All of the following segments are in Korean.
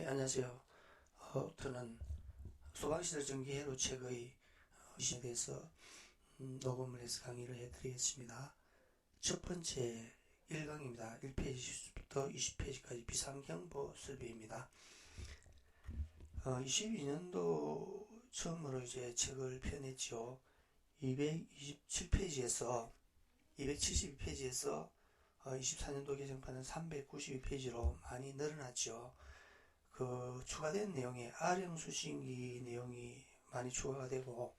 안녕하세요. 저는 소방시설 전기회로 책의 시에 대해서 녹음을 해서 강의를 해드리겠습니다. 첫 번째 1강입니다. 1페이지부터 20페이지까지 비상경보 설비입니다. 22년도 처음으로 이제 책을 펴냈죠. 227페이지에서 272페이지에서 24년도 개정판은 392페이지로 많이 늘어났죠. 추가된 내용에 R형 수신기 내용이 많이 추가가 되고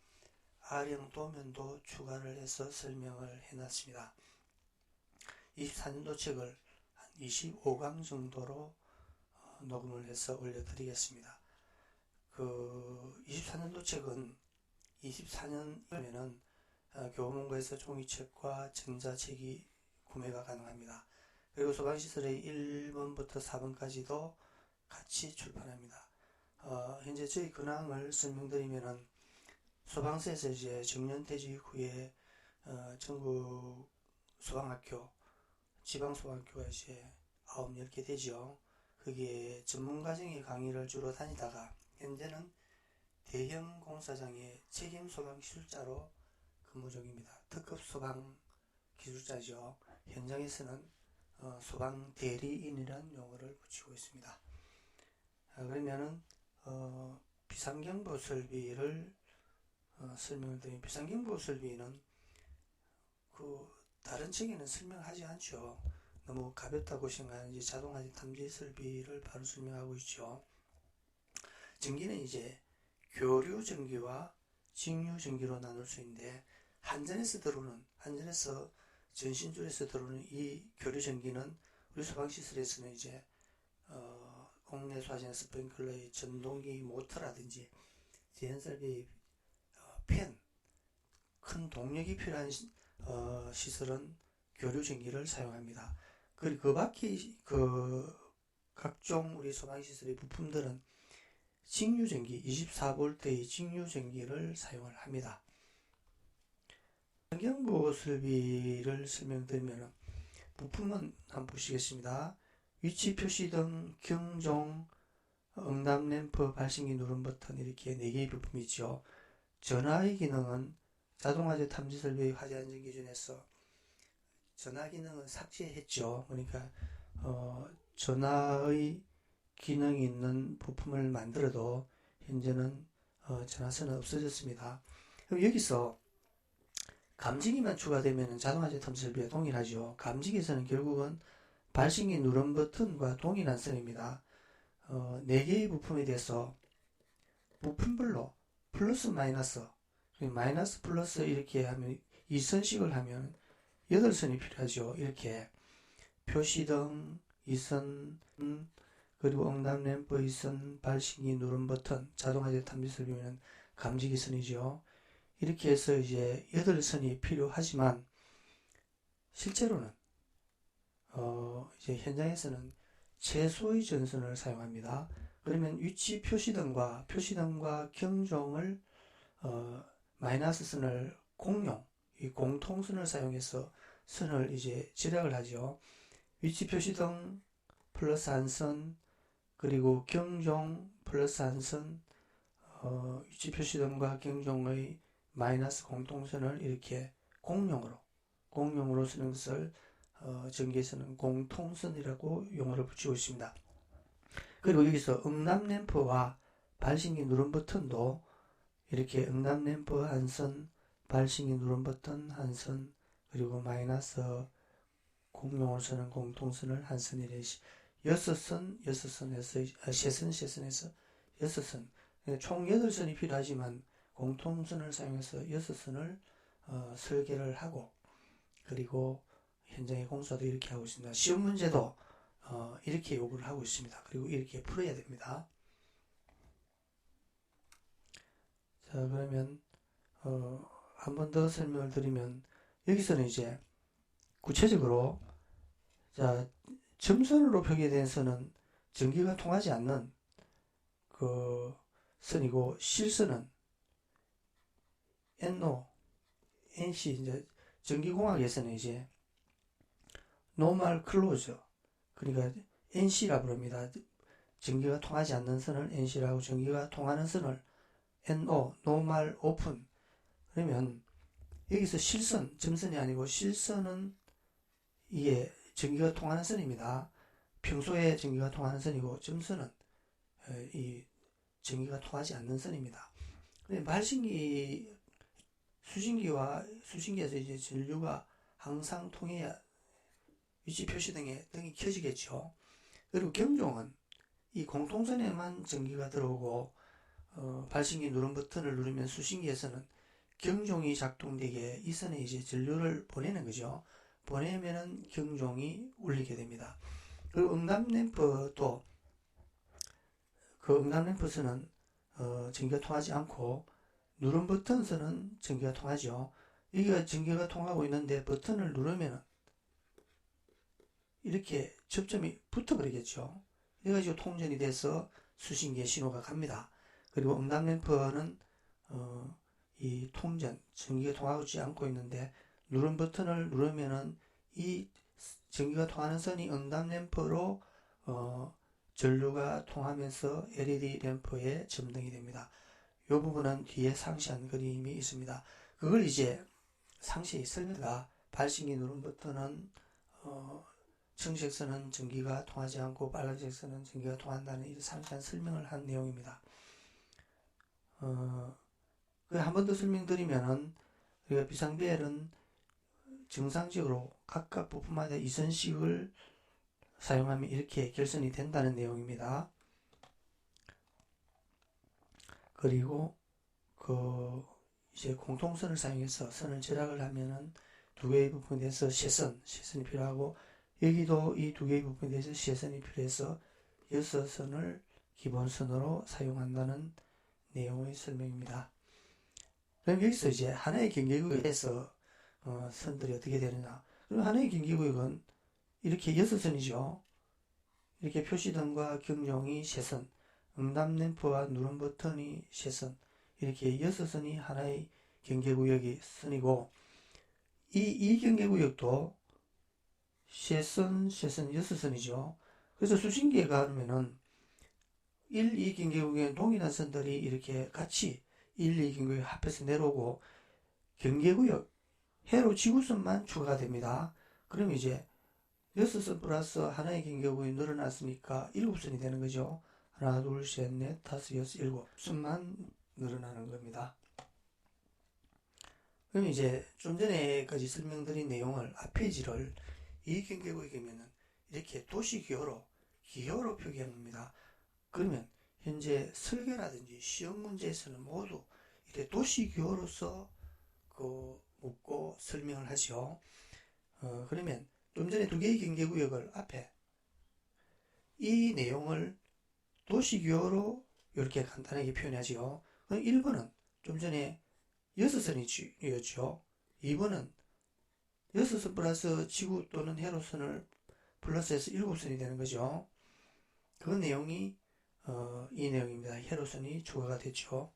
R형 도면도 추가를 해서 설명을 해놨습니다. 24년도 책을 한 25강 정도로 녹음을 해서 올려드리겠습니다. 24년도 책은 24년이면은 교보문고에서 종이책과 전자책이 구매가 가능합니다. 그리고 소방시설의 1번부터 4번까지도 같이 출판합니다. 현재 저희 근황을 설명드리면은 소방서에서 이제 정년퇴직 후에 전국 소방학교, 지방소방학교가 이제 9, 10개 되죠. 거기에 전문과정의 강의를 주로 다니다가 현재는 대형 공사장의 책임 소방기술자로 근무 중입니다. 특급 소방기술자죠. 현장에서는 소방 대리인이라는 용어를 붙이고 있습니다. 그러면은 비상경보 설비를 설명을 드리면, 비상경보 설비는 다른 책에는 설명하지 않죠. 너무 가볍다고 생각하는 자동화재 탐지 설비를 바로 설명하고 있죠. 전기는 이제 교류 전기와 직류 전기로 나눌 수 있는데, 한전에서 전신줄에서 들어오는 이 교류 전기는 우리 소방시설에서는 이제 옥내 소화전 스프링클러의 전동기 모터라든지 제한설비 팬, 큰 동력이 필요한 시설은 교류 전기를 사용합니다. 그리고 그 밖에 각종 우리 소방시설의 부품들은 직류 전기, 24V의 직류 전기를 사용을 합니다. 비상경보 설비를 설명드리면 부품은 한번 보시겠습니다. 위치 표시등, 경종, 응답 램프, 발신기 누름 버튼, 이렇게 4개의 부품이 있죠. 전화의 기능은 자동화재 탐지 설비 화재 안전 기준에서 전화 기능은 삭제했죠. 그러니까 전화의 기능이 있는 부품을 만들어도 현재는 전화선은 없어졌습니다. 그럼 여기서 감지기만 추가되면 자동화재 탐지 설비와 동일하죠. 감지기에서는 결국은 발신기 누름 버튼과 동일한 선입니다. 4개의 부품에 대해서 부품별로 플러스 마이너스 플러스 이렇게 하면 2선씩을 하면 8선이 필요하죠. 이렇게 표시등 2선, 그리고 응답 램프 2선, 발신기 누름 버튼, 자동화재 탐지 설비는 감지기 선이죠. 이렇게 해서 이제 8선이 필요하지만 실제로는 이제 현장에서는 최소의 전선을 사용합니다. 그러면 위치 표시등과 경종을 마이너스 선을 이 공통선을 사용해서 선을 이제 절약을 하죠. 위치 표시등 플러스 한 선, 그리고 경종 플러스 한 선, 위치 표시등과 경종의 마이너스 공통선을 이렇게 공용으로 쓰는 것을 전기에서는 공통선이라고 용어를 붙이고 있습니다. 그리고 여기서 응답 램프와 발신기 누름 버튼도 이렇게 응답 램프 한 선, 발신기 누름 버튼 한 선, 그리고 마이너스 공용으로 쓰는 공통선을 한 선이래 6선에서 6선, 총 8선이 필요하지만 공통선을 사용해서 6선을 설계를 하고, 그리고 현장의 공사도 이렇게 하고 있습니다. 시험 문제도 이렇게 요구를 하고 있습니다. 그리고 이렇게 풀어야 됩니다. 자, 그러면 한 번 더 설명을 드리면, 여기서는 이제 구체적으로 점선으로 표기된 선은 전기가 통하지 않는 선이고, 실선은 NO, NC, 이제 전기공학에서는 이제 노멀 클로즈, 그러니까 NC라 부릅니다. 전기가 통하지 않는 선을 NC라고 전기가 통하는 선을 NO, 노말 오픈. 그러면 여기서 실선, 점선이 아니고 실선은 이게 전기가 통하는 선입니다. 평소에 전기가 통하는 선이고 점선은 이 전기가 통하지 않는 선입니다. 발신기, 수신기에서 이제 전류가 항상 통해야 위치 표시 등이 켜지겠죠. 그리고 경종은 이 공통선에만 전기가 들어오고 발신기 누른 버튼을 누르면 수신기에서는 경종이 작동되게 이 선에 이제 전류를 보내는 거죠. 보내면은 경종이 울리게 됩니다. 그리고 응답램프도 그 응답램프선은 전기가 통하지 않고 누른 버튼선은 전기가 통하죠. 여기가 전기가 통하고 있는데 버튼을 누르면 이렇게 접점이 붙어버리겠죠. 이래가지고 통전이 돼서 수신기에 신호가 갑니다. 그리고 응답램프는 이 통전, 전기가 통하지 않고 있는데 누른 버튼을 누르면은 이 전기가 통하는 선이 응답램프로 전류가 통하면서 LED 램프에 점등이 됩니다. 이 부분은 뒤에 상시한 그림이 있습니다. 그걸 이제 상세히 설명가 발신기 누른 버튼은 청색 선은 전기가 통하지 않고 빨간색 선은 전기가 통한다는 이 상세한 설명을 한 내용입니다. 한 번 더 설명드리면은 우리가 비상벨은 정상적으로 각각 부품마다 2선씩을 사용하면 이렇게 결선이 된다는 내용입니다. 그리고 이제 공통선을 사용해서 선을 절약을 하면은 두 개의 부분에 대해서 쉐선이 필요하고, 여기도 이 두 개의 부분에 대해서 쉐선이 필요해서 6선을 기본선으로 사용한다는 내용의 설명입니다. 그럼 여기서 이제 하나의 경계구역에서 선들이 어떻게 되느냐. 그럼 하나의 경계구역은 이렇게 6선이죠. 이렇게 표시등과 경종이 쉐선, 응답램프와 누른 버튼이 쉐선, 이렇게 6선이 하나의 경계구역이 선이고, 이 경계구역도 쉐선, 6선이죠. 그래서 수신기에 가면은 1, 2 경계구역에 동일한 선들이 이렇게 같이 1, 2 경계구역 합해서 내려오고, 경계구역, 회로 지구선만 추가가 됩니다. 그럼 이제 6선 플러스 하나의 경계구역이 늘어났으니까 7선이 되는 거죠. 하나, 둘, 셋, 넷, 다섯, 여섯, 7선만 늘어나는 겁니다. 그럼 이제 좀 전에까지 설명드린 내용을 앞페이지를 이 경계구역이면은 이렇게 기호로 표기한 겁니다. 그러면 현재 설계라든지 시험 문제에서는 모두 이렇게 도시기호로서 묻고 설명을 하죠. 그러면 좀 전에 두 개의 경계구역을 앞에 이 내용을 도시기호로 이렇게 간단하게 표현하죠. 그럼 1번은 좀 전에 6선이었죠. 2번은 6선 플러스 지구 또는 회로선을 플러스해서 7선이 되는 거죠. 그 내용이 이 내용입니다. 회로선이 추가가 됐죠.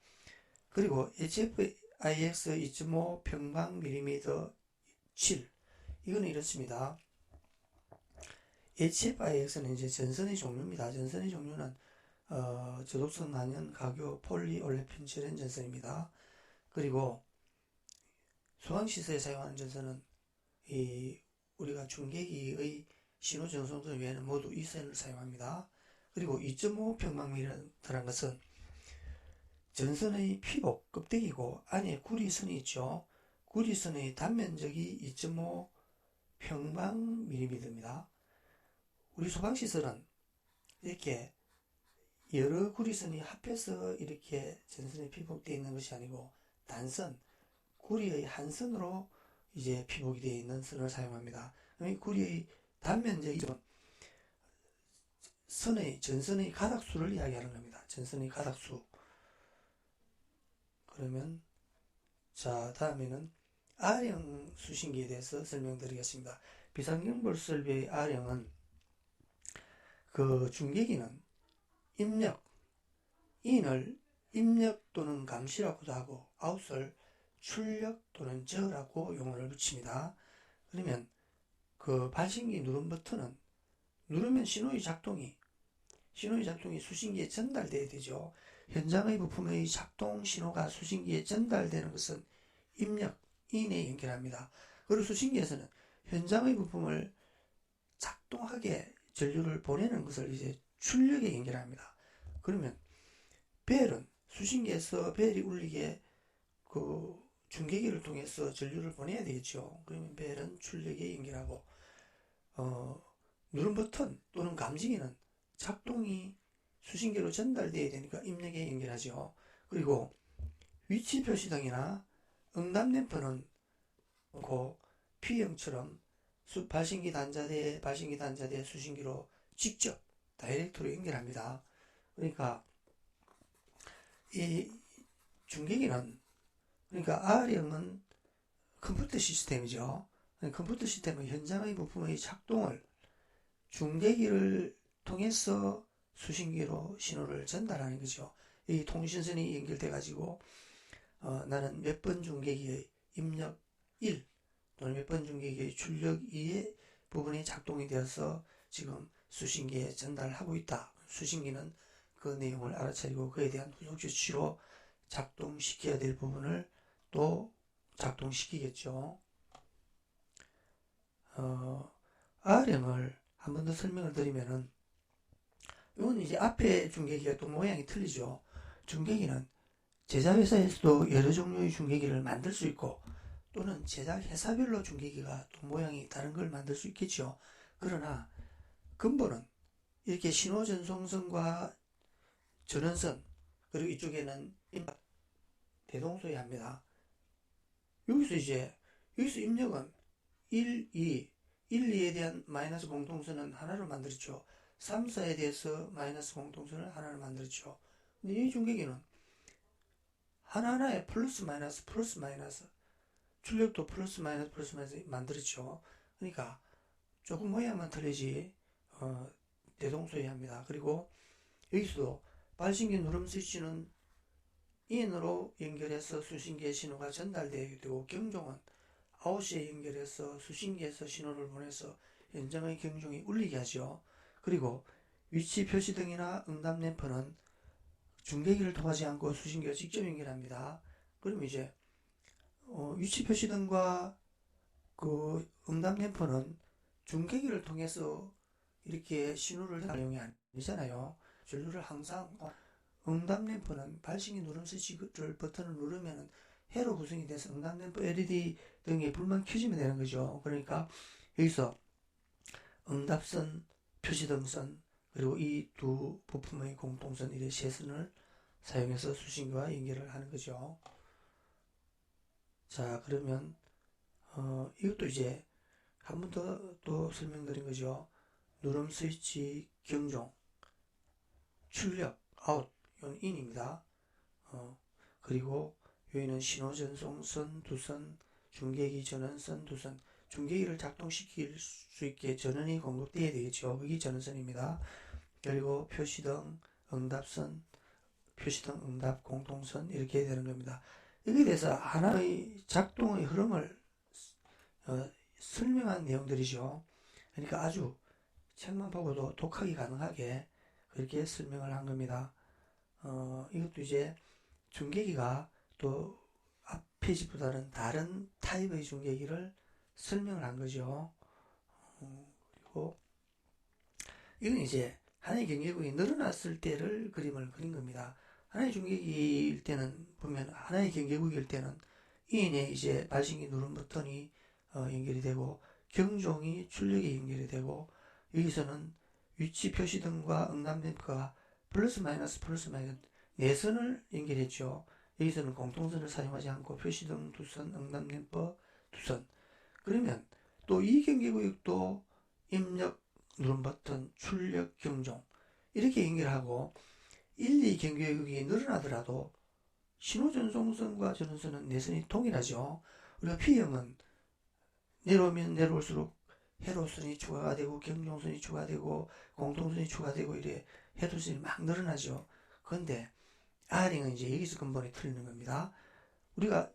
그리고 HFIX 2.5 평방밀리미터 7, 이거는 이렇습니다. HFIX는 이제 전선의 종류입니다. 전선의 종류는 저독성 난연 가교 폴리올레핀 절연 전선입니다. 그리고 소방시설에 사용하는 전선은 우리가 중계기의 신호 전송선 외에는 모두 이 선을 사용합니다. 그리고 2.5 평방밀리미터라는 것은 전선의 피복, 껍데기고 안에 구리선이 있죠. 구리선의 단면적이 2.5 평방밀리미터입니다. 우리 소방시설은 이렇게 여러 구리선이 합해서 이렇게 전선에 피복되어 있는 것이 아니고 단선, 구리의 한 선으로 이제 피복이 되어 있는 선을 사용합니다. 구리의 단면적이 전선의 가닥수를 이야기하는 겁니다. 전선의 가닥수. 그러면 다음에는 R형 수신기에 대해서 설명드리겠습니다. 비상경보 설비의 R형은 중계기는 인을 입력 또는 감시라고도 하고 아웃을 출력 또는 저라고 용어를 붙입니다. 그러면 발신기 누른 버튼은 누르면 신호의 작동이 신호의 작동이 수신기에 전달돼야 되죠. 현장의 부품의 작동 신호가 수신기에 전달되는 것은 입력, 인에 연결합니다. 그리고 수신기에서는 현장의 부품을 작동하게 전류를 보내는 것을 이제 출력에 연결합니다. 그러면 벨은 수신기에서 벨이 울리게 그 중계기를 통해서 전류를 보내야 되겠죠. 그러면 벨은 출력에 연결하고 누른 버튼 또는 감지기는 작동이 수신기로 전달되어야 되니까 입력에 연결하죠. 그리고 위치 표시등이나 응답 램프는 그 P형처럼 발신기 단자대 수신기로 직접 다이렉트로 연결합니다. 그러니까 이 중계기는 그러니까 R형은 컴퓨터 시스템이죠. 컴퓨터 시스템은 현장의 부품의 작동을 중계기를 통해서 수신기로 신호를 전달하는 거죠. 이 통신선이 연결돼 가지고 나는 몇 번 중계기의 입력 1 또는 몇 번 중계기의 출력 2의 부분이 작동이 되어서 지금 수신기에 전달하고 있다. 수신기는 그 내용을 알아차리고 그에 대한 후속 조치로 작동시켜야 될 부분을 또 작동시키겠죠. R형을 한 번 더 설명을 드리면은 이건 이제 앞에 중계기가 또 모양이 틀리죠. 중계기는 제작회사에서도 여러 종류의 중계기를 만들 수 있고 또는 제작회사별로 중계기가 또 모양이 다른 걸 만들 수 있겠죠. 그러나 근본은 이렇게 신호전송선과 전원선 그리고 이쪽에는 대동소이합 합니다. 여기서 입력은 1, 2, 1, 2에 대한 마이너스 공통선은 하나로 만들었죠. 3, 4에 대해서 마이너스 공통선을 하나로 만들었죠. 근데 이 중계기는 하나하나에 플러스 마이너스 출력도 플러스 마이너스 만들었죠. 그러니까 조금 모양만 틀리지 대동소이합니다. 그리고 여기서도 발신기 누름 스위치는 인으로 연결해서 수신기에 신호가 전달되어야 되고 경종은 아웃시에 연결해서 수신기에서 신호를 보내서 현장의 경종이 울리게 하죠. 그리고 위치 표시등이나 응답 램프는 중계기를 통하지 않고 수신기와 직접 연결합니다. 그럼 이제 위치 표시등과 그 응답 램프는 중계기를 통해서 이렇게 신호를 전달 내용이 아니잖아요. 전류를 항상 응답 램프는 발신기 누름 스위치를 버튼을 누르면 해로 구성이 돼서 응답 램프 LED 등이 불만 켜지면 되는 거죠. 그러니까 여기서 응답선, 표시등선 그리고 이 두 부품의 공통선 이래 세 선을 사용해서 수신기와 연결을 하는 거죠. 자, 그러면 이것도 이제 한 번 더 또 설명드린 거죠. 누름 스위치 경종, 출력, 아웃, 이건 인입니다. 그리고 여기는 신호 전송선 두선, 중계기 전원선 두선, 중계기를 작동시킬 수 있게 전원이 공급되어야 되겠죠. 그게 전원선입니다. 그리고 표시등, 응답선, 표시등, 응답, 공통선 이렇게 되는 겁니다. 여기에 대해서 하나의 작동의 흐름을 설명한 내용들이죠. 그러니까 아주 책만 보고도 독하기 가능하게 그렇게 설명을 한 겁니다. 이것도 이제 중계기가 또 앞에 집보다는 다른 타입의 중계기를 설명을 한 거죠. 그리고 이건 이제 하나의 경계국이 늘어났을 때를 그림을 그린 겁니다. 하나의 중계기일 때는 보면 하나의 경계국일 때는 인에 이제 발신기 누른 버튼이 연결이 되고 경종이 출력에 연결이 되고 여기서는 위치 표시등과 응답 램프가 플러스 마이너스 내선을 연결했죠. 여기서는 공통선을 사용하지 않고 표시등 두선, 응답 램프 두선. 그러면 또 이 경계구역도 입력 누른 버튼, 출력, 경종 이렇게 연결하고 1, 2 경계구역이 늘어나더라도 신호전송선과 전원선은 내선이 동일하죠. 우리가 P형은 내려오면 내려올수록 해로선이 추가가 되고 경종선이 추가되고 공통선이 추가되고 이래 해도선이 막 늘어나죠. 그런데 R형은 이제 여기서 근본이 틀리는 겁니다. 우리가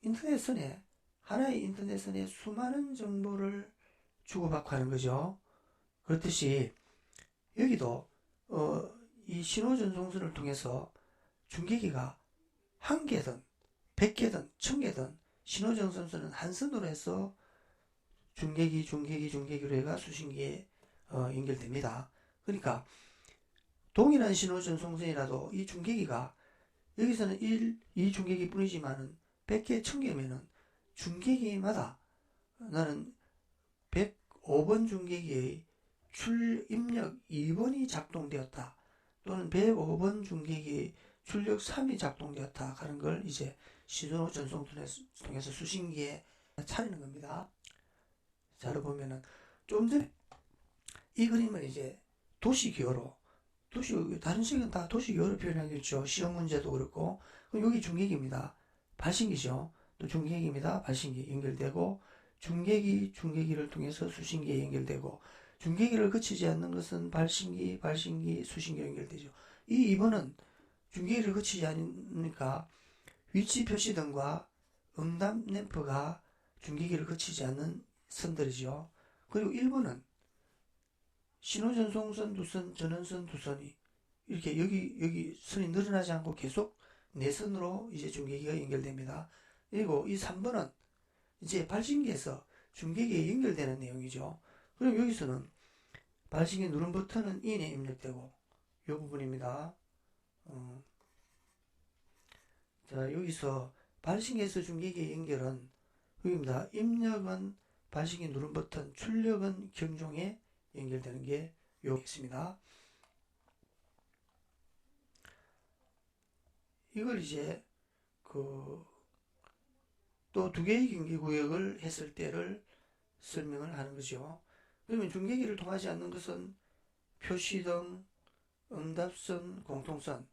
인터넷선에 하나의 인터넷선에 수많은 정보를 주고받고 하는 거죠. 그렇듯이 여기도 이 신호전송선을 통해서 중계기가 한 개든 100개든 1000개든 신호전송선은 한 선으로 해서 중계기로 해가 수신기에 연결됩니다. 그러니까 동일한 신호전송선이라도 이 중계기가 여기서는 2 중계기 뿐이지만은 100개, 1000개면은 중계기마다 나는 105번 중계기의 출입력 2번이 작동되었다. 또는 105번 중계기의 출력 3이 작동되었다. 하는 걸 이제 신호 전송 통해서 수신기에 차리는 겁니다. 자, 보면은 좀 전에 이 그림은 이제 도시기호로 다른 시간 다 도시기호로 표현하겠죠. 시험 문제도 그렇고. 그럼 여기 중계기입니다. 발신기죠. 또 중계기입니다. 발신기 연결되고 중계기를 통해서 수신기에 연결되고 중계기를 거치지 않는 것은 발신기, 수신기에 연결되죠. 이 2번은 중계기를 거치지 않으니까 위치 표시등과 응답 램프가 중계기를 거치지 않는 선들이죠. 그리고 1번은 신호전송선 두 선, 전원선 두 선이 이렇게 여기 선이 늘어나지 않고 계속 내선으로 이제 중계기가 연결됩니다. 그리고 이 3번은 이제 발신기에서 중계기에 연결되는 내용이죠. 그럼 여기서는 발신기 누른 버튼은 인에 입력되고 이 부분입니다. 자, 여기서 발신기에서 중계기의 연결은 여기입니다. 입력은 발신기 누른 버튼, 출력은 경종에 연결되는 게 여기 있습니다. 이걸 이제 또 두 개의 경계구역을 했을 때를 설명을 하는 거죠. 그러면 중계기를 통하지 않는 것은 표시등, 응답선, 공통선.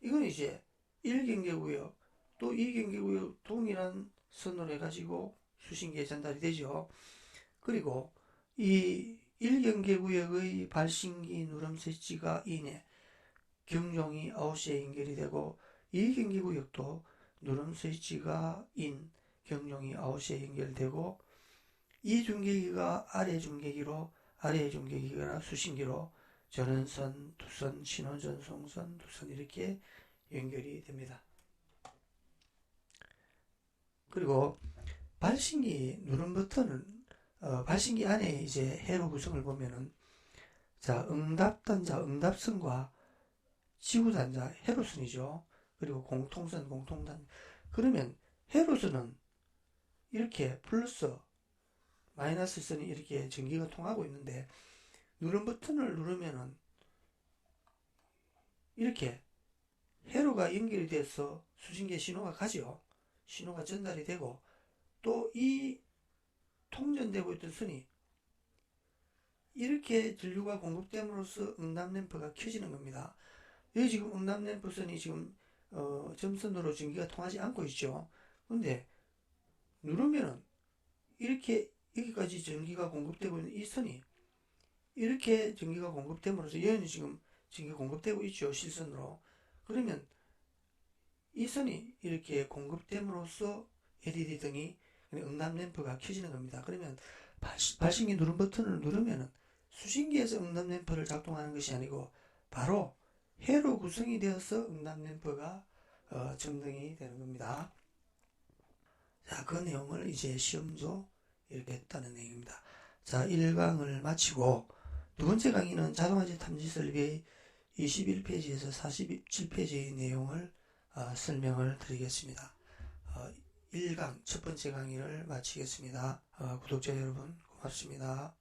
이건 이제 1경계구역, 또 2경계구역 동일한 선으로 해가지고 수신기에 전달이 되죠. 그리고 이 1경계구역의 발신기 누름 스위치가 인에 경종이 아웃에 연결이 되고 2경계구역도 누름 스위치가 인, 경종이 아웃에 연결되고 이 중계기가 아래 중계기가 수신기로 전원선, 두선, 신호전송선, 두선 이렇게 연결이 됩니다. 그리고 발신기 누름 버튼은 발신기 안에 이제 회로 구성을 보면은 자, 응답단자, 응답선과 지구단자, 회로선이죠. 그리고 공통선, 공통단. 그러면 회로선은 이렇게 플러스, 마이너스 선이 이렇게 전기가 통하고 있는데 누름 버튼을 누르면은 이렇게 회로가 연결이 돼서 수신기에 신호가 가죠. 신호가 전달이 되고 또 이 통전되고 있던 선이 이렇게 전류가 공급됨으로써 응답 램프가 켜지는 겁니다. 여기 지금 응답 램프 선이 지금 점선으로 전기가 통하지 않고 있죠. 근데 누르면은 이렇게 여기까지 전기가 공급되고 있는 이 선이 이렇게 전기가 공급됨으로써 여기는 지금 전기가 공급되고 있죠. 실선으로. 그러면 이 선이 이렇게 공급됨으로써 LED 등이 응답 램프가 켜지는 겁니다. 그러면 발신기 누른 버튼을 누르면은 수신기에서 응답 램프를 작동하는 것이 아니고 바로 회로 구성이 되어서 응답 램프가 점등이 되는 겁니다. 자, 그 내용을 이제 시험도 이렇게 했다는 내용입니다. 자, 1강을 마치고 두 번째 강의는 자동화재 탐지 설비의 21페이지에서 47페이지의 내용을 설명을 드리겠습니다. 1강 첫 번째 강의를 마치겠습니다. 구독자 여러분 고맙습니다.